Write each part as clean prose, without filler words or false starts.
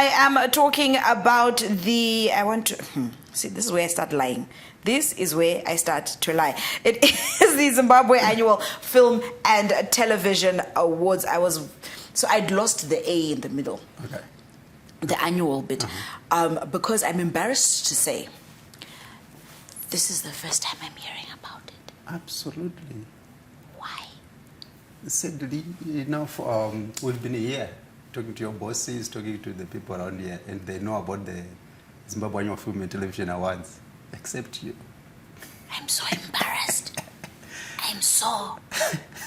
I am talking about the, I want to, see, this is where I start lying. This is where I start to lie. It is the Zimbabwe Annual Film and Television Awards. So I'd lost the A in the middle. Okay. The annual bit. Because I'm embarrassed to say, this is the first time I'm hearing about it. Absolutely. Why? Sadly enough, we've been here talking to your bosses, talking to the people around here, and they know about the Zimbabwe Annual Film and Television Awards, except you. I'm so embarrassed. I'm so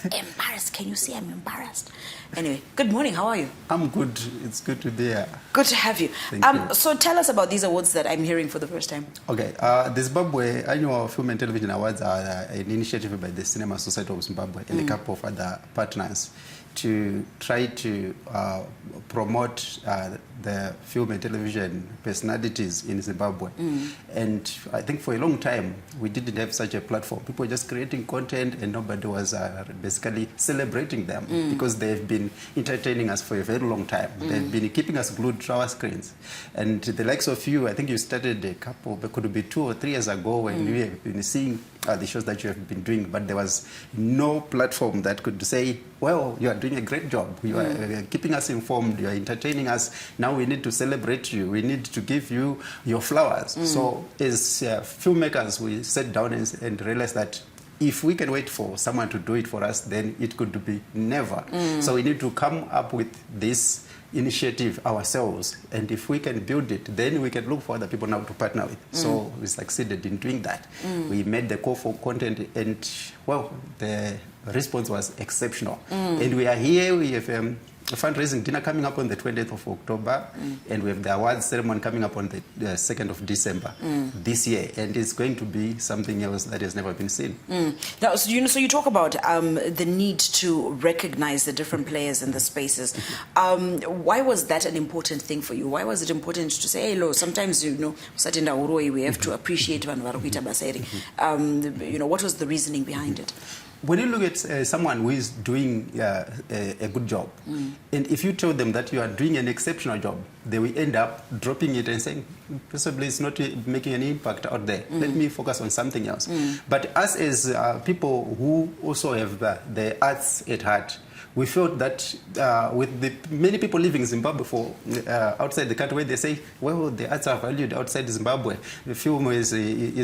embarrassed. Can you see I'm embarrassed? Anyway, good morning. How are you? I'm good. It's good to be here. Good to have you. Thank you. So tell us about these awards that I'm hearing for the first time. Okay. The Zimbabwe Annual Film and Television Awards are an initiative by the Cinema Society of Zimbabwe and a couple of other partners to try to promote the film and television personalities in Zimbabwe. And I think for a long time, we didn't have such a platform. People were just creating content and nobody was basically celebrating them because they've been entertaining us for a very long time. They've been keeping us glued to our screens. And the likes of you, I think you started a couple, it could be 2 or 3 years ago when we have been seeing the shows that you have been doing, but there was no platform that could say, well, you are doing a great job. You are keeping us informed. You are entertaining us. Now we need to celebrate you. We need to give you your flowers. So as filmmakers, we sat down and realized that if we can wait for someone to do it for us, then it could be never. So we need to come up with this initiative ourselves, and if we can build it, then we can look for other people now to partner with. So we succeeded in doing that. We made the call for content, and well, the response was exceptional. And we are here. We have a fundraising dinner coming up on the 20th of October, and we have the awards ceremony coming up on the 2nd of December this year, and it's going to be something else that has never been seen. Now, so you talk about the need to recognize the different players in the spaces. Why was that an important thing for you? Why was it important to say, hey, look, sometimes, we have to appreciate what was the reasoning behind it? When you look at someone who is doing a good job, and if you tell them that you are doing an exceptional job, they will end up dropping it and saying, possibly it's not making any impact out there. Let me focus on something else. But us as people who also have the arts at heart, we felt that with the many people living in Zimbabwe for outside the country, where they say, well, the arts are valued outside Zimbabwe, the film is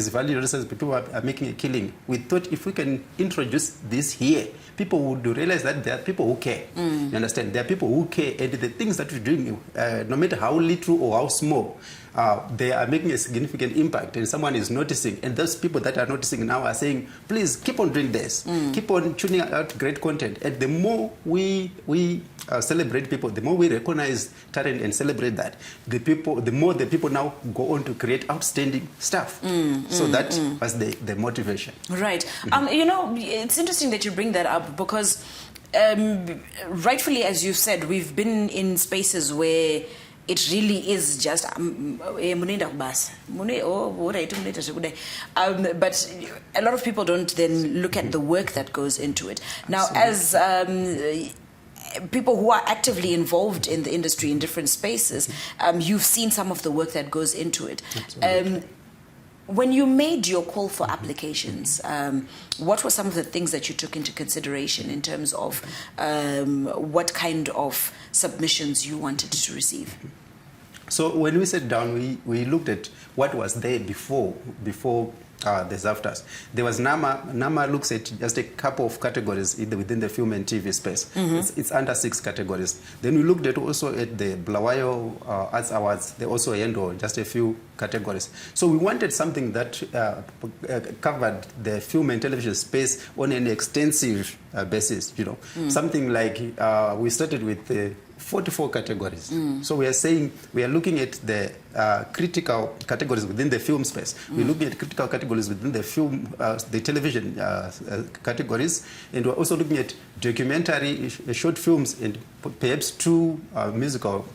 valued, people are making a killing. We thought if we can introduce this here, people would realize that there are people who care. You understand? There are people who care, and the things that we're doing, no matter how little or how small, they are making a significant impact, and someone is noticing, and those people that are noticing now are saying, please keep on doing this, keep on tuning out great content. And the more we celebrate people, the more we recognize talent and celebrate that, the more the people now go on to create outstanding stuff. So that was the motivation. Right. It's interesting that you bring that up because rightfully, as you said, we've been in spaces where it really is just but a lot of people don't then look at the work that goes into it. Now, as people who are actively involved in the industry in different spaces, you've seen some of the work that goes into it. When you made your call for applications, what were some of the things that you took into consideration in terms of what kind of submissions you wanted to receive? So when we sat down, we looked at what was there before there's afters. There was NAMA. NAMA looks at just a couple of categories within the film and TV space. It's under 6 categories. Then we looked at also at the Bulawayo Arts Awards. They also handle just a few categories. So we wanted something that covered the film and television space on an extensive basis. Something like we started with 44 categories. So we are saying we are looking at the critical categories within the film space. We're looking at critical categories within the film, the television categories, and we're also looking at documentary, short films, and perhaps 2 musical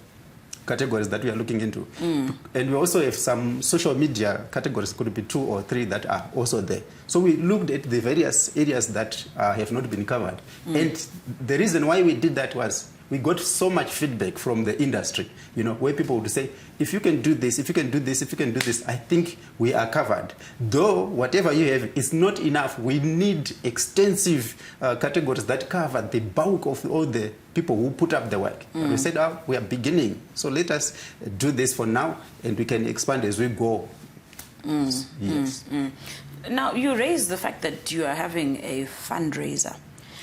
categories that we are looking into. And we also have some social media categories, could be 2 or 3 that are also there. So we looked at the various areas that have not been covered. And the reason why we did that was we got so much feedback from the industry, where people would say, if you can do this, if you can do this, if you can do this, I think we are covered. Though whatever you have is not enough. We need extensive categories that cover the bulk of all the people who put up the work. And we said, we are beginning, so let us do this for now, and we can expand as we go. Yes. Now, you raised the fact that you are having a fundraiser.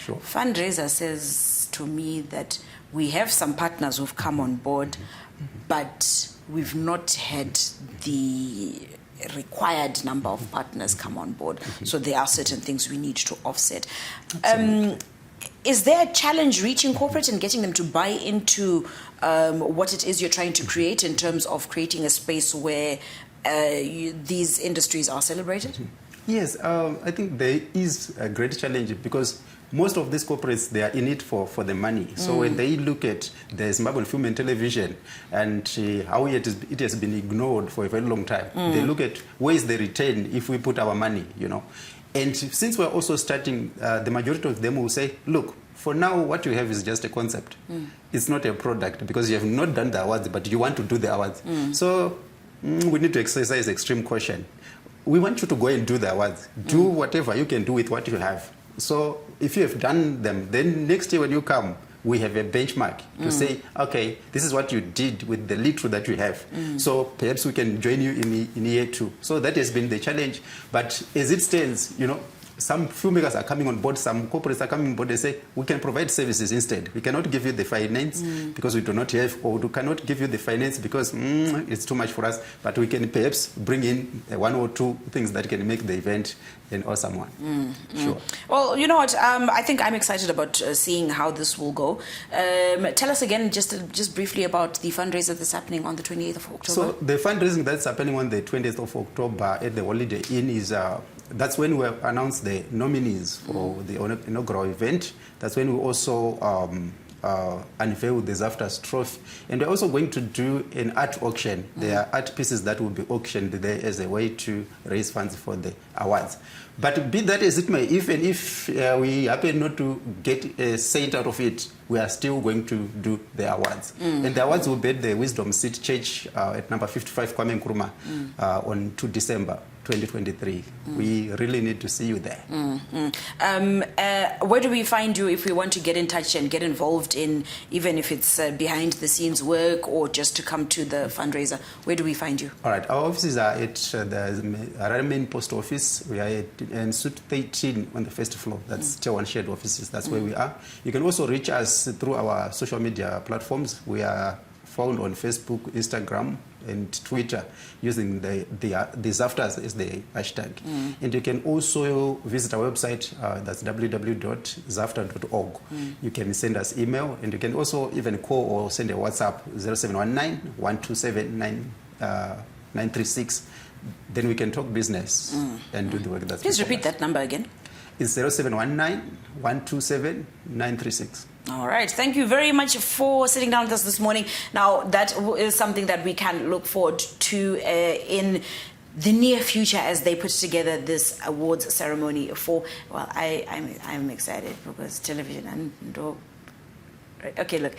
Sure. Fundraiser says to me that we have some partners who've come on board, but we've not had the required number of partners come on board. So there are certain things we need to offset. Is there a challenge reaching corporate and getting them to buy into what it is you're trying to create in terms of creating a space where these industries are celebrated? Yes, I think there is a great challenge because most of these corporates, they are in it for the money. So when they look at the Zimbabwean film and television and how it has been ignored for a very long time, they look at where is the return if we put our money, And since we're also starting, the majority of them will say, look, for now, what you have is just a concept. It's not a product because you have not done the awards, but you want to do the awards. So we need to exercise extreme caution. We want you to go and do the awards. Do whatever you can do with what you have. So if you have done them, then next year when you come, we have a benchmark to say, okay, this is what you did with the little that you have. So perhaps we can join you in year 2. So that has been the challenge. But as it stands, some filmmakers are coming on board, some corporates are coming on board, they say, we can provide services instead. We cannot give you the finance because we do not have, or we cannot give you the finance because it's too much for us, but we can perhaps bring in 1 or 2 things that can make the event an awesome one. Sure. Well, you know what, I think I'm excited about seeing how this will go. Tell us again, just briefly about the fundraiser that's happening on the 28th of October. So the fundraising that's happening on the 20th of October at the Holiday Inn is, that's when we announce the nominees for the inaugural event. That's when we also unveil the ZAFTA's trophy. And we're also going to do an art auction. There are art pieces that will be auctioned there as a way to raise funds for the awards. But be that as it may, even if we happen not to get a cent out of it, we are still going to do the awards. And the awards will be at the Wisdom Seat Church at number 55 Kwame Nkrumah on 2 December 2023. We really need to see you there. Where do we find you if we want to get in touch and get involved in, even if it's behind the scenes work or just to come to the fundraiser? Where do we find you? All right, our offices are at the Harare Main Post Office. We are in Suite 13 on the first floor. That's Tier 1 shared offices. That's where we are. You can also reach us through our social media platforms. We are found on Facebook, Instagram, and Twitter using the ZAFTAs as the hashtag. And you can also visit our website, that's www.zafta.org. You can send us email, and you can also even call or send a WhatsApp, 0719-127-936. Then we can talk business and do the work that's Please repeat that number again. It's 0719-127-936. All right. Thank you very much for sitting down with us this morning. Now, that is something that we can look forward to in the near future as they put together this awards ceremony for, well, I'm excited because television and... Okay, look.